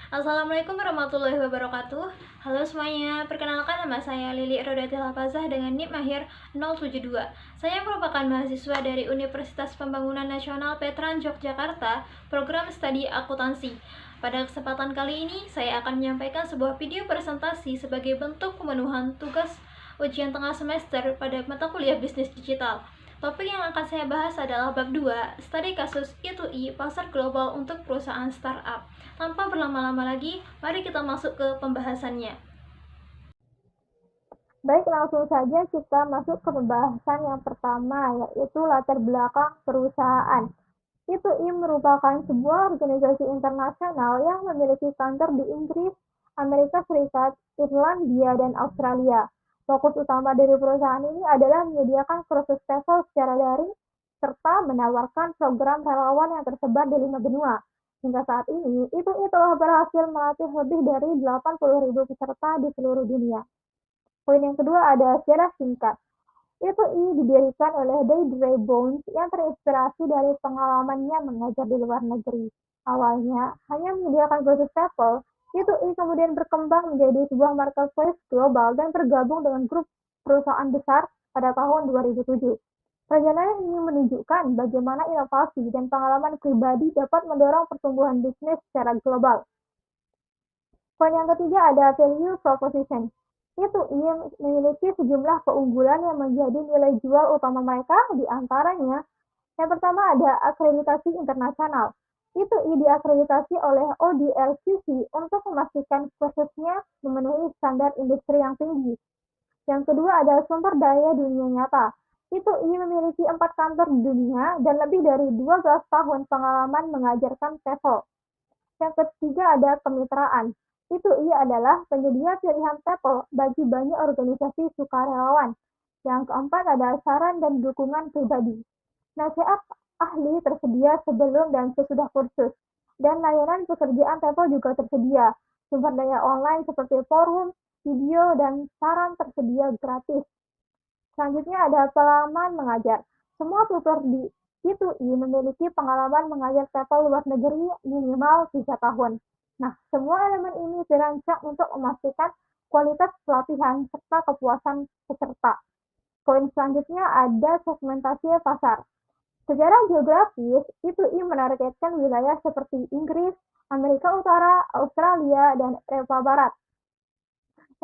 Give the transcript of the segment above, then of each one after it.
Assalamualaikum warahmatullahi wabarakatuh. Halo semuanya, perkenalkan nama saya Lili Rodatil Hafazah dengan NIM Mahir 072. Saya merupakan mahasiswa dari Universitas Pembangunan Nasional Veteran Yogyakarta, program studi akuntansi. Pada kesempatan kali ini, saya akan menyampaikan sebuah video presentasi sebagai bentuk pemenuhan tugas ujian tengah semester pada mata kuliah bisnis digital. Topik yang akan saya bahas adalah bab 2, studi kasus I2I pasar global untuk perusahaan startup. Tanpa berlama-lama lagi, mari kita masuk ke pembahasannya. Baik, langsung saja kita masuk ke pembahasan yang pertama, yaitu latar belakang perusahaan. I2I merupakan sebuah organisasi internasional yang memiliki kantor di Inggris, Amerika Serikat, Irlandia, dan Australia. Fokus utama dari perusahaan ini adalah menyediakan kursus TOEFL secara daring, serta menawarkan program relawan yang tersebar di 5 benua. Hingga saat ini, I2I telah berhasil melatih lebih dari 80.000 peserta di seluruh dunia. Poin yang kedua ada sejarah singkat. I2I didirikan oleh Deirdre Bones yang terinspirasi dari pengalamannya mengajar di luar negeri. Awalnya hanya menyediakan kursus TOEFL, I2I kemudian berkembang menjadi sebuah marketplace global dan tergabung dengan grup perusahaan besar pada tahun 2007. Perjalanan ini menunjukkan bagaimana inovasi dan pengalaman pribadi dapat mendorong pertumbuhan bisnis secara global. Poin yang ketiga ada value proposition. I2I memiliki sejumlah keunggulan yang menjadi nilai jual utama mereka, di antaranya yang pertama ada akreditasi internasional. I2I diakreditasi oleh ODLCC untuk memastikan kursusnya memenuhi standar industri yang tinggi. Yang kedua ada sumber daya dunia nyata. I2I memiliki 4 kantor di dunia dan lebih dari 12 tahun pengalaman mengajarkan TOEFL. Yang ketiga ada kemitraan. I2I adalah penyedia pilihan TOEFL bagi banyak organisasi sukarelawan. Yang keempat ada saran dan dukungan pribadi. Nasihat ahli tersedia sebelum dan sesudah kursus. Dan layanan pekerjaan TOEFL juga tersedia. Sumber daya online seperti forum, video, dan saran tersedia gratis. Selanjutnya ada pengalaman mengajar. Semua tutor di I2I memiliki pengalaman mengajar TOEFL luar negeri minimal 3 tahun. Nah, semua elemen ini dirancang untuk memastikan kualitas pelatihan serta kepuasan peserta. Poin selanjutnya ada segmentasi pasar. Secara geografis, I2I menargetkan wilayah seperti Inggris, Amerika Utara, Australia, dan Eropa Barat.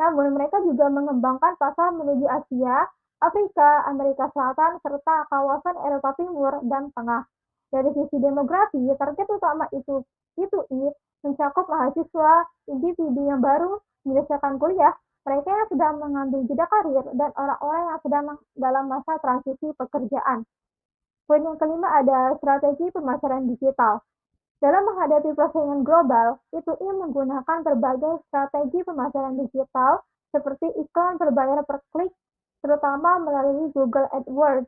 Namun, mereka juga mengembangkan pasar menuju Asia, Afrika, Amerika Selatan, serta kawasan Eropa Timur dan Tengah. Dari sisi demografi, target utama I2I mencakup mahasiswa, individu yang baru menyelesaikan kuliah, mereka yang sedang mengambil jeda karir, dan orang-orang yang sedang dalam masa transisi pekerjaan. Poin yang kelima ada strategi pemasaran digital. Dalam menghadapi persaingan global, I2I menggunakan berbagai strategi pemasaran digital seperti iklan berbayar per klik, terutama melalui Google AdWords.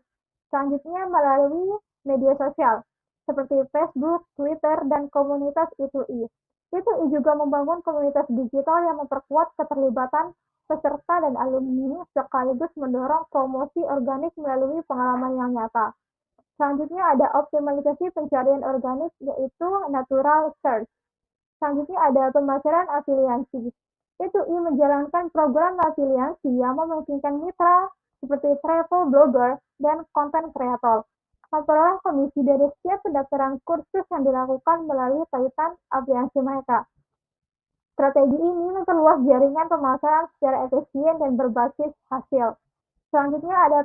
Selanjutnya melalui media sosial, seperti Facebook, Twitter, dan komunitas I2I. I2I juga membangun komunitas digital yang memperkuat keterlibatan peserta dan alumni, sekaligus mendorong promosi organik melalui pengalaman yang nyata. Selanjutnya ada optimalisasi pencarian organik, yaitu natural search. Selanjutnya ada pemasaran afiliasi. I2I menjalankan program afiliasi yang memungkinkan mitra seperti travel blogger dan content creator memperoleh komisi dari setiap pendaftaran kursus yang dilakukan melalui kaitan afiliasi mereka. Strategi ini memperluas jaringan pemasaran secara efisien dan berbasis hasil. Selanjutnya ada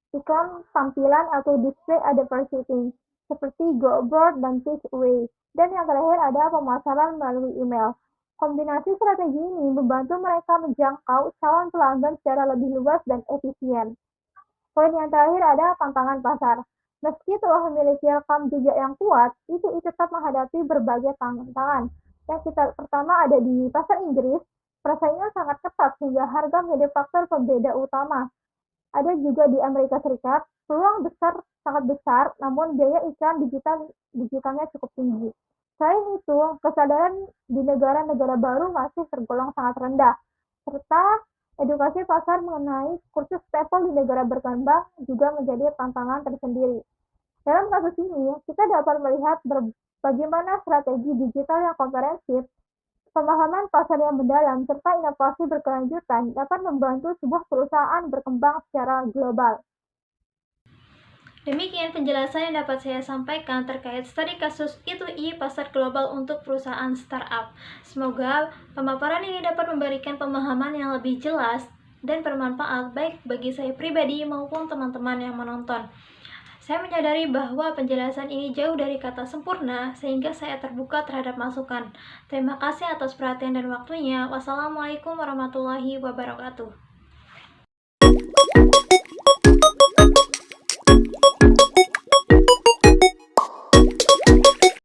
iklan tampilan atau display advertising seperti GoBoard dan Pitchway. Dan yang terakhir ada pemasaran melalui email. Kombinasi strategi ini membantu mereka menjangkau calon pelanggan secara lebih luas dan efisien. Poin yang terakhir ada tantangan pasar. Meski telah memiliki rekam jejak yang kuat, I2I tetap menghadapi berbagai tantangan. Yang pertama ada di pasar Inggris, persaingan sangat ketat sehingga harga menjadi faktor pembeda utama. Ada juga di Amerika Serikat, peluang sangat besar, namun biaya iklan digitalnya cukup tinggi. Selain itu, kesadaran di negara-negara baru masih tergolong sangat rendah, serta Edukasi pasar mengenai kursus TOEFL di negara berkembang juga menjadi tantangan tersendiri. Dalam kasus ini, kita dapat melihat bagaimana strategi digital yang komprehensif, pemahaman pasar yang mendalam, serta inovasi berkelanjutan dapat membantu sebuah perusahaan berkembang secara global. Demikian penjelasan yang dapat saya sampaikan terkait studi kasus I2I pasar global untuk perusahaan startup. Semoga pemaparan ini dapat memberikan pemahaman yang lebih jelas dan bermanfaat baik bagi saya pribadi maupun teman-teman yang menonton. Saya menyadari bahwa penjelasan ini jauh dari kata sempurna, sehingga saya terbuka terhadap masukan. Terima kasih atas perhatian dan waktunya. Wassalamualaikum warahmatullahi wabarakatuh.